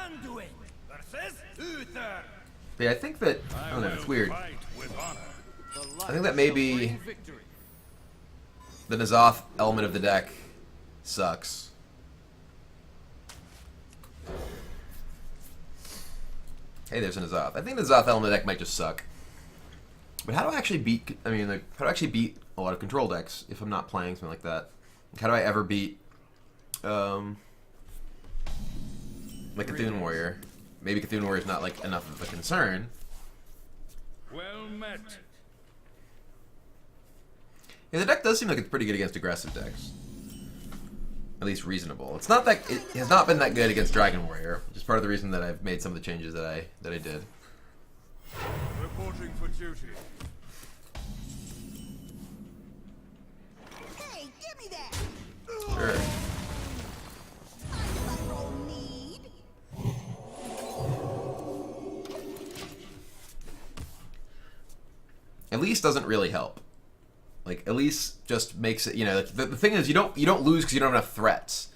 Anduin versus Uther. But yeah, I think that, I don't know, it's weird. I think that maybe the N'Zoth element of the deck sucks. Hey, there's a N'Zoth. I think the N'Zoth element of the deck might just suck. But how do I actually beat, I mean, like, how do I actually beat a lot of control decks if I'm not playing something like that? Like, how do I ever beat, like Cthulhu Warrior? Maybe Cthulhu Warrior is not, like, enough of a concern. Well met. Yeah, the deck does seem like it's pretty good against aggressive decks. At least reasonable. It's not that it has not been that good against Dragon Warrior, which is part of the reason that I've made some of the changes that I did. Reporting for duty. Hey, give me that. Sure. Elise doesn't really help. Like, Elise just makes it, you know, the thing is you don't lose because you don't have enough threats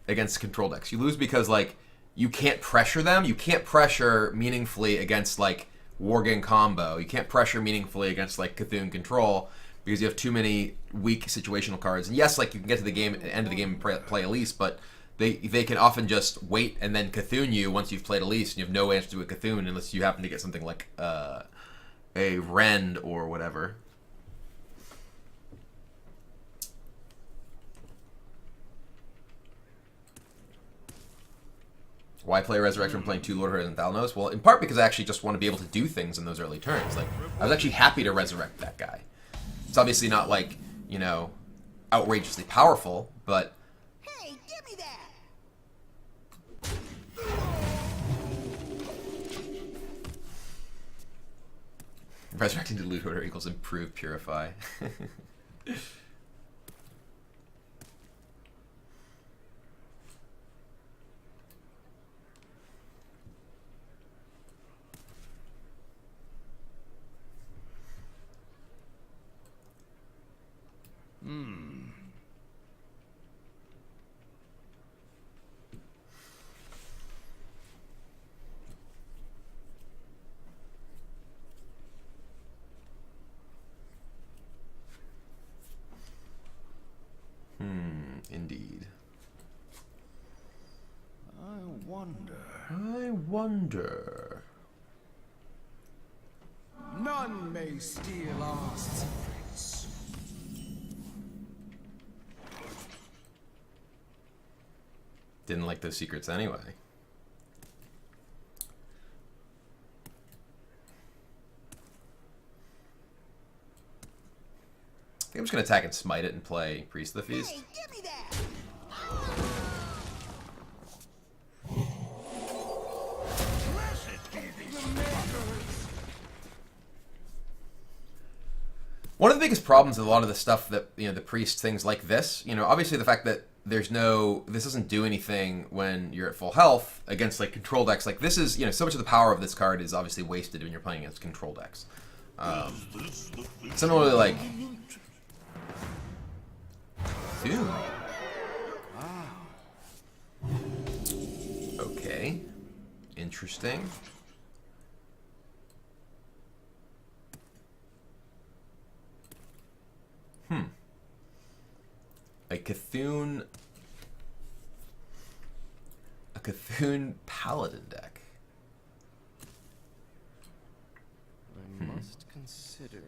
against control decks. You lose because, like, you can't pressure them. You can't pressure meaningfully against, like, Worgen combo. You can't pressure meaningfully against, like, Cthulhu control because you have too many weak situational cards. And yes, like, you can get to the game, end of the game and play Elise, but they can often just wait and then Cthulhu you once you've played Elise, and you have no answer to a Cthulhu unless you happen to get something like a Rend or whatever. Why play Resurrection playing 2 Lord Horizon Thalnos? Well, in part because I actually just want to be able to do things in those early turns. Like, I was actually happy to resurrect that guy. It's obviously not, like, you know, outrageously powerful, but... Hey, give me that. Resurrecting to Loot Order equals improve Purify. Indeed. I wonder. None may steal our secrets. Didn't like those secrets anyway. I think I'm just going to attack and smite it and play Priest of the Feast. Hey, give me that. One of the biggest problems with a lot of the stuff that, you know, the Priest things like this, you know, obviously the fact that this doesn't do anything when you're at full health against, like, control decks. Like, this is, you know, so much of the power of this card is obviously wasted when you're playing against control decks. Similarly, like... Dude. Okay. Interesting. A Cthulhu Paladin deck. I must consider.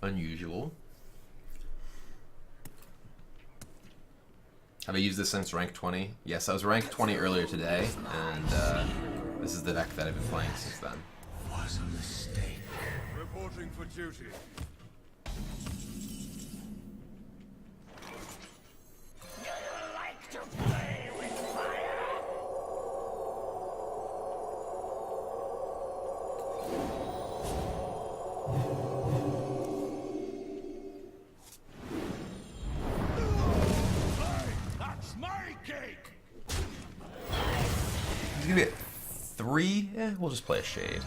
Unusual. Have I used this since rank 20? Yes, I was rank 20 earlier today, and this is the deck that I've been playing since then. Was a mistake. Reporting for duty. He's gonna get 3. We'll just play a Shade.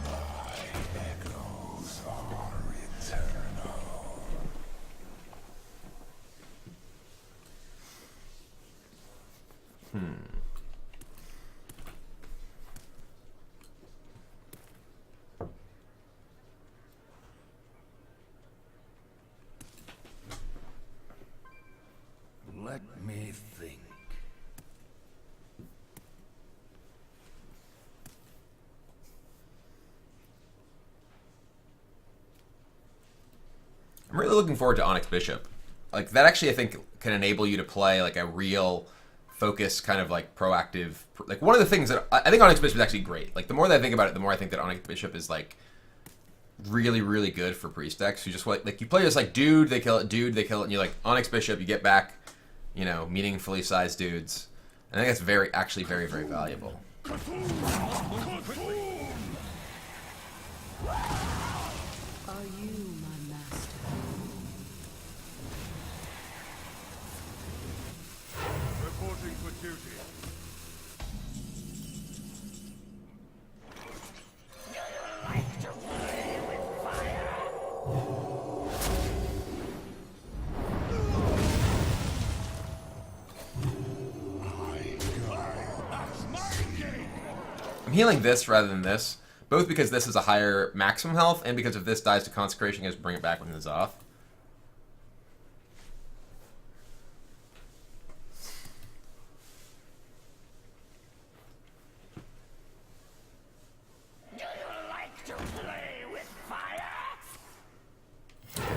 Let me think. I'm really looking forward to Onyx Bishop. Like, that actually, I think, can enable you to play, like, a real focus, kind of, like, proactive... Like, one of the things that... I think Onyx Bishop is actually great. Like, the more that I think about it, the more I think that Onyx Bishop is, like, really, really good for priest decks. You just, like, you play this, like, dude, they kill it, and you're like, Onyx Bishop, you get back, you know, meaningfully sized dudes. And I think that's actually very, very valuable. Are you my master? Reporting for duty. I'm healing this rather than this, both because this is a higher maximum health, and because if this dies to Consecration, you guys bring it back when it's off.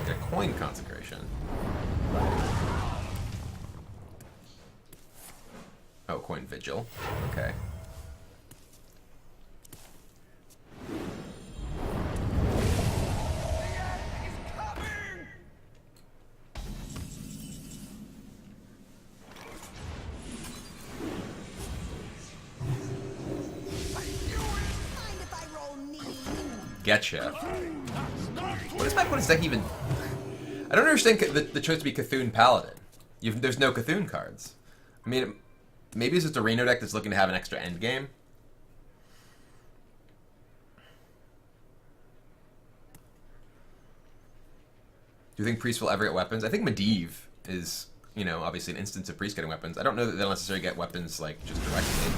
Get a coin Consecration. Oh, coin Vigil. Okay. Getcha. What is my opponent's deck even? I don't understand the choice to be Cthulhu Paladin. There's no Cthulhu cards. I mean, maybe it's just a Reno deck that's looking to have an extra end game. Do you think Priest will ever get weapons? I think Medivh is, you know, obviously an instance of Priest getting weapons. I don't know that they'll necessarily get weapons, like, just directly.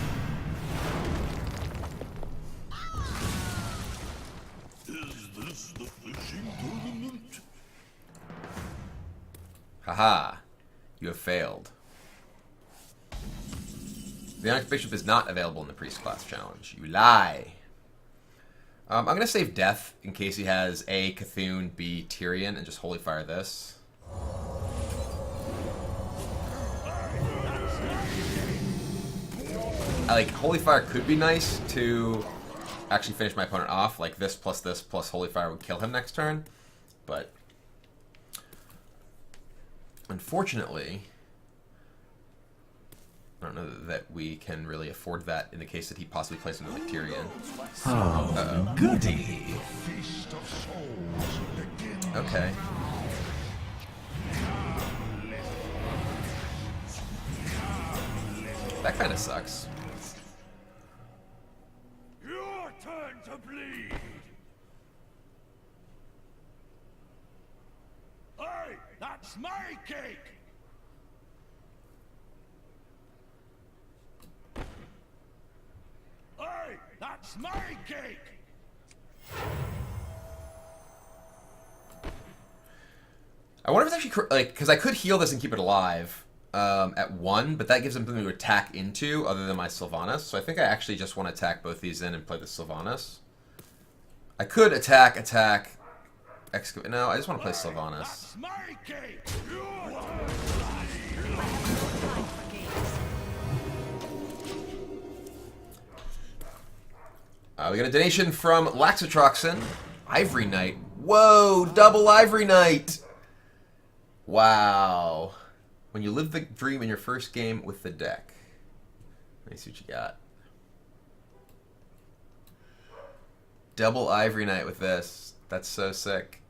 Haha, you have failed. The Onyx Bishop is not available in the Priest class challenge. You lie. I'm going to save Death in case he has A, Cthulhu, B, Tyrion, and just Holy Fire this. Holy Fire could be nice to actually finish my opponent off. Like, this plus Holy Fire would kill him next turn. But unfortunately, I don't know that we can really afford that in the case that he possibly plays into like Tyrion. Oh, goody. Okay. That kind of sucks. Your turn to bleed. Hey, that's my cake. Hey, that's my cake. I wonder if it's actually like, because I could heal this and keep it alive at 1, but that gives him something to attack into other than my Sylvanas. So I think I actually just want to attack both these in and play the Sylvanas. I could attack, excavate. No, I just want to play Sylvanas. That's my cake. We got a donation from Laxatroxin. Ivory Knight. Whoa, double Ivory Knight. Wow. When you live the dream in your first game with the deck. Let me see what you got. Double Ivory Knight with this. That's so sick.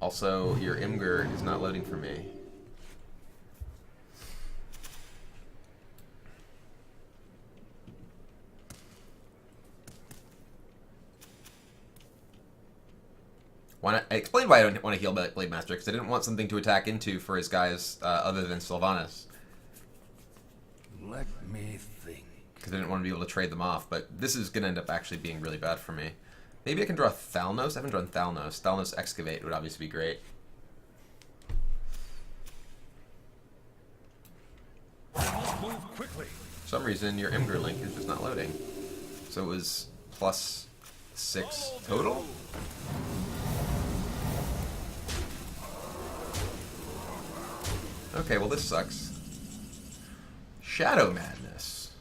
Also, your Imgur is not loading for me. I explained why I don't want to heal Blade Master, because I didn't want something to attack into for his guys other than Sylvanas. Let me think. Because I didn't want to be able to trade them off, but this is going to end up actually being really bad for me. Maybe I can draw Thalnos? I haven't drawn Thalnos. Thalnos Excavate would obviously be great. Move quickly. For some reason, your Imgur link is just not loading. So it was +6 total? Okay, well this sucks. Shadow Madness.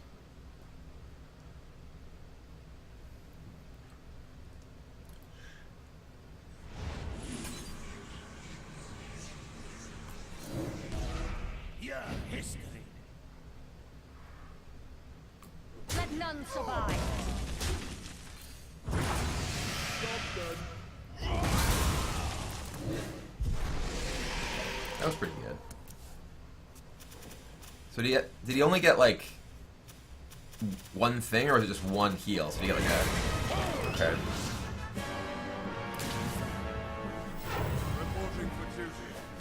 Yeah, history. Let none survive. That was pretty good. So did he only get like one thing, or was it just one heal? So did he get like a... Okay.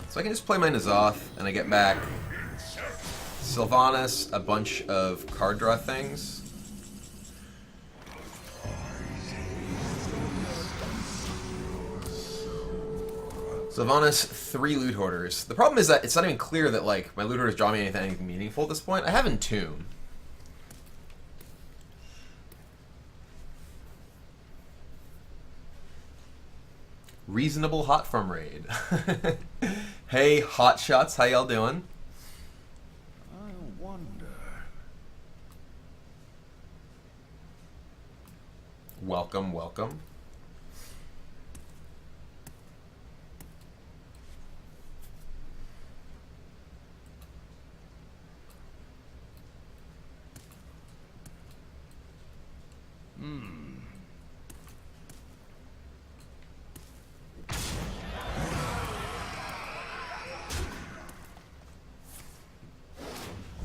So I can just play my N'Zoth, and I get back Sylvanas, a bunch of card draw things. Sylvanas, 3 Loot Hoarders. The problem is that it's not even clear that like my Loot Hoarders draw me anything meaningful at this point. I have Entomb. Reasonable Hot Farm Raid. Hey, Hot Shots, how y'all doing? I wonder. Welcome, welcome.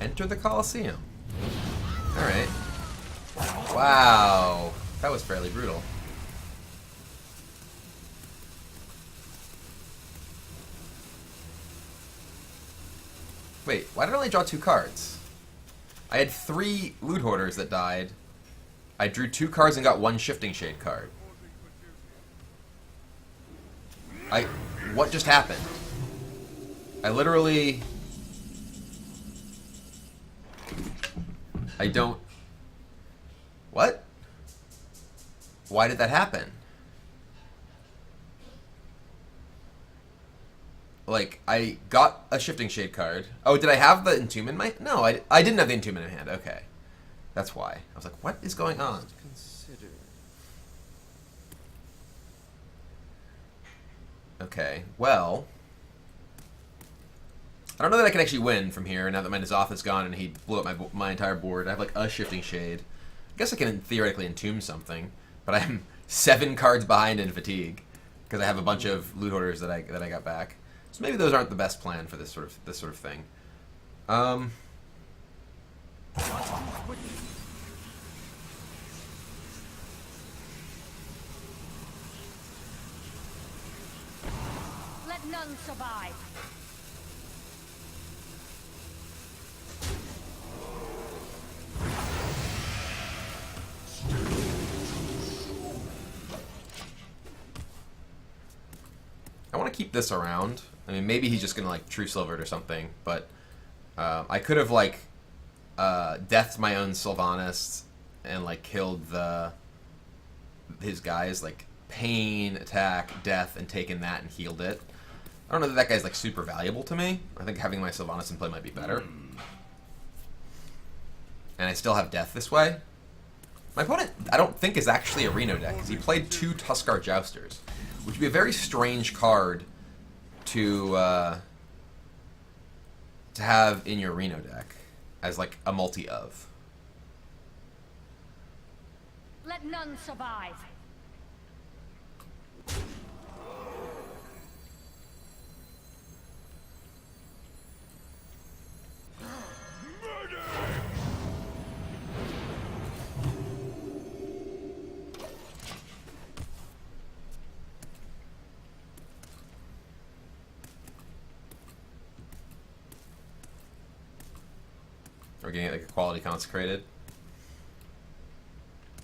Enter the Colosseum. Alright. Wow. That was fairly brutal. Wait, why did I only draw 2 cards? I had 3 Loot Hoarders that died. I drew 2 cards and got 1 Shifting Shade card. What just happened? I literally... I don't... What? Why did that happen? Like, I got a Shifting Shade card. Oh, did I have the Entomb in my... No, I didn't have the Entomb in my hand. Okay. That's why. I was like, what is going on? Consider. Okay, well... I don't know that I can actually win from here now that my N'Zoth is gone and he blew up my entire board. I have like a Shifting Shade. I guess I can theoretically Entomb something, but I'm 7 cards behind in Fatigue because I have a bunch of Loot Hoarders that I got back. So maybe those aren't the best plan for this sort of thing. Let none survive. I want to keep this around. I mean, maybe he's just gonna like True Silver it or something, but I could have like deathed my own Sylvanas and like killed his guys, like Pain, Attack, Death, and taken that and healed it. I don't know that guy's like super valuable to me. I think having my Sylvanas in play might be better. And I still have Death this way. My opponent, I don't think, is actually a Reno deck, because he played 2 Tuskar Jousters, which would be a very strange card to have in your Reno deck as like a multi of. Let none survive. We're getting like a quality consecrated.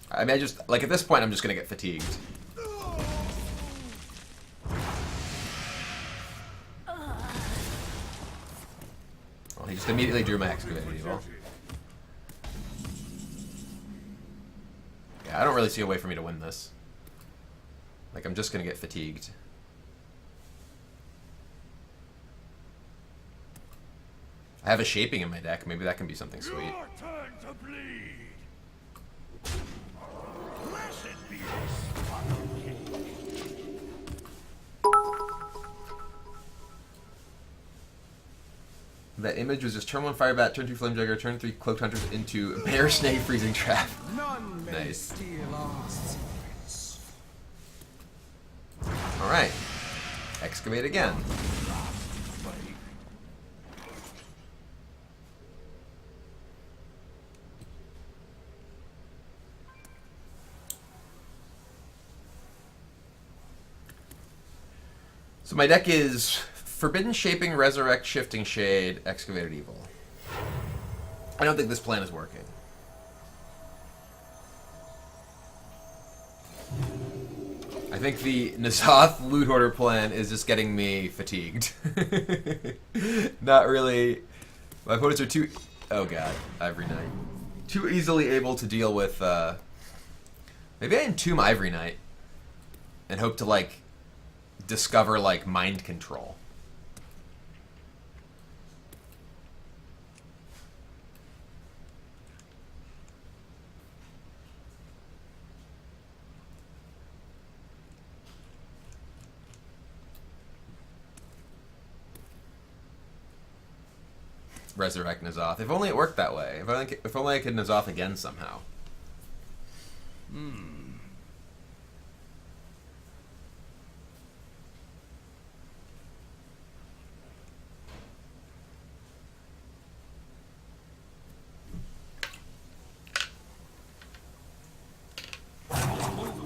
I mean, I just like at this point, I'm just gonna get fatigued. Well, he just immediately drew my excavated evil. Yeah, I don't really see a way for me to win this. Like, I'm just gonna get fatigued. I have a shaping in my deck. Maybe that can be something sweet. Your turn to bleed. Blessed be this fucking king. That image was just turn 1 Fire Bat, turn 2 Flame Jugger, turn 3 Cloaked Hunters into Bear Snake Freezing Trap. None may Nice. steal our secrets. Alright. Excavate again. So my deck is Forbidden Shaping, Resurrect, Shifting Shade, Excavated Evil. I don't think this plan is working. I think the N'Zoth Loot Hoarder plan is just getting me fatigued. Not really. My opponents are too... Oh god, Ivory Knight. Too easily able to deal with... Maybe I entomb Ivory Knight and hope to, like, discover, like, mind control. Resurrect N'Zoth. If only it worked that way. If only I could N'Zoth again somehow. Move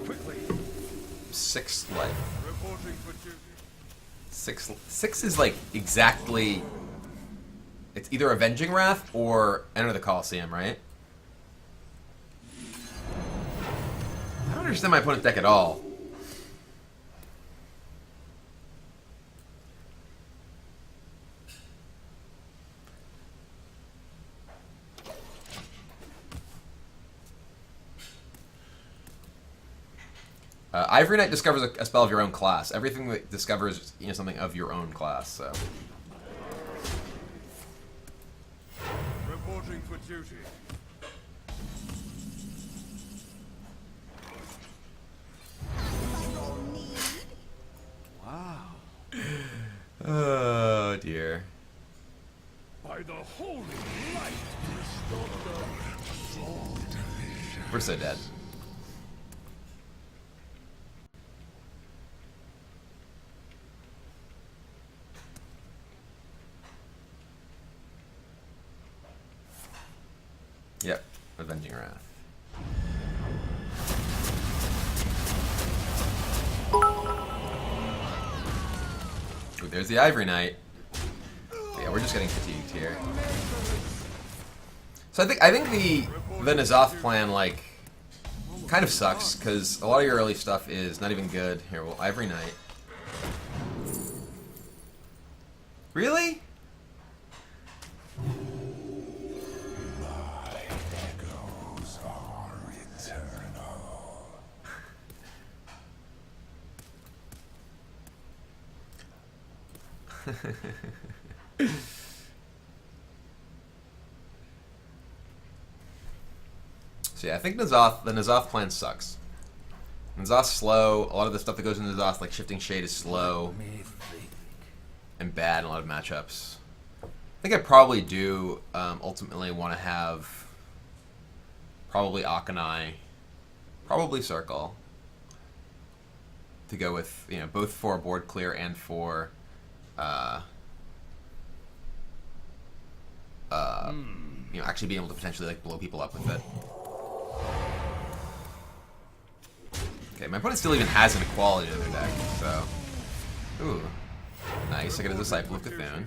quickly. 6 life. Reporting for duty. 6 is like exactly... It's either Avenging Wrath or Enter the Coliseum, right? I don't understand my opponent's deck at all. Ivory Knight discovers a spell of your own class. Everything that discovers, you know, something of your own class, so... Reporting for duty. Wow. Oh, dear. By the holy light, restore the soul division. We're so dead. Yep, Avenging Wrath. Ooh, there's the Ivory Knight. Yeah, we're just getting fatigued here. So I think the N'Zoth plan, like, kind of sucks, because a lot of your early stuff is not even good. Here, well, Ivory Knight. Really? Echoes are eternal. So yeah, I think the N'Zoth plan sucks. N'Zoth's slow. A lot of the stuff that goes into N'Zoth, like Shifting Shade, is slow and bad in a lot of matchups. I think I probably do ultimately want to have probably Akanai, probably Circle, to go with, you know, both for board clear and for you know, actually being able to potentially like blow people up with it. Okay, my opponent still even has an equality in their deck, so... Ooh. Nice, I get a Disciple of Cthulhu.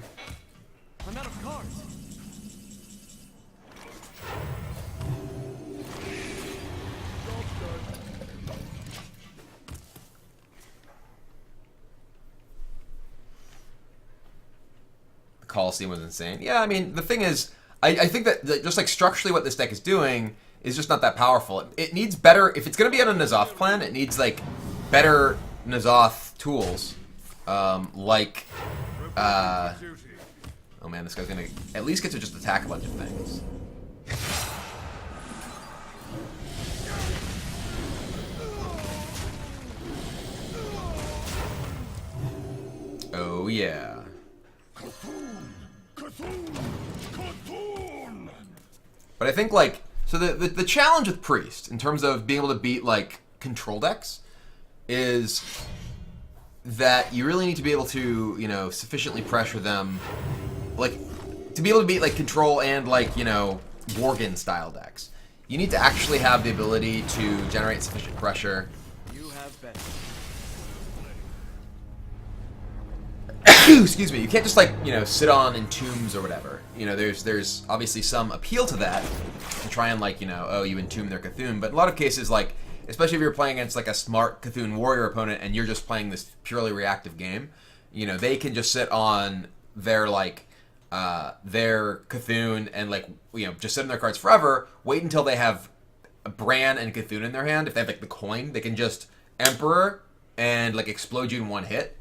I'm out of cards. Coliseum was insane. Yeah, I mean, the thing is, I think that just like structurally what this deck is doing is just not that powerful. It needs better, if it's going to be on a N'Zoth plan, it needs like better N'Zoth tools, like, oh man, this guy's going to at least get to just attack a bunch of things. Oh yeah. But I think like, so the challenge with Priest in terms of being able to beat like control decks is that you really need to be able to, you know, sufficiently pressure them, like to be able to beat like control and like, you know, Worgen style decks. You need to actually have the ability to generate sufficient pressure. You have been. Excuse me. You can't just like, you know, sit on Entombs or whatever. You know, there's obviously some appeal to that to try and like, you know, oh, you entomb their Cthulhu, but in a lot of cases, like, especially if you're playing against like a smart Cthulhu warrior opponent and you're just playing this purely reactive game, you know, they can just sit on their like their Cthulhu and like, you know, just sit on their cards forever, wait until they have Bran and Cthulhu in their hand. If they have like the coin, they can just Emperor and like explode you in one hit.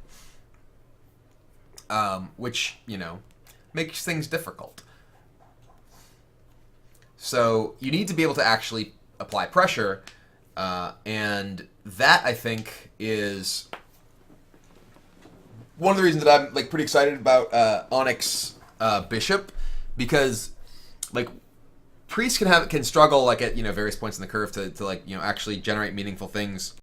Which, you know, makes things difficult. So you need to be able to actually apply pressure, and that, I think, is one of the reasons that I'm like pretty excited about Onyx Bishop, because like Priest can struggle like at, you know, various points in the curve to like, you know, actually generate meaningful things.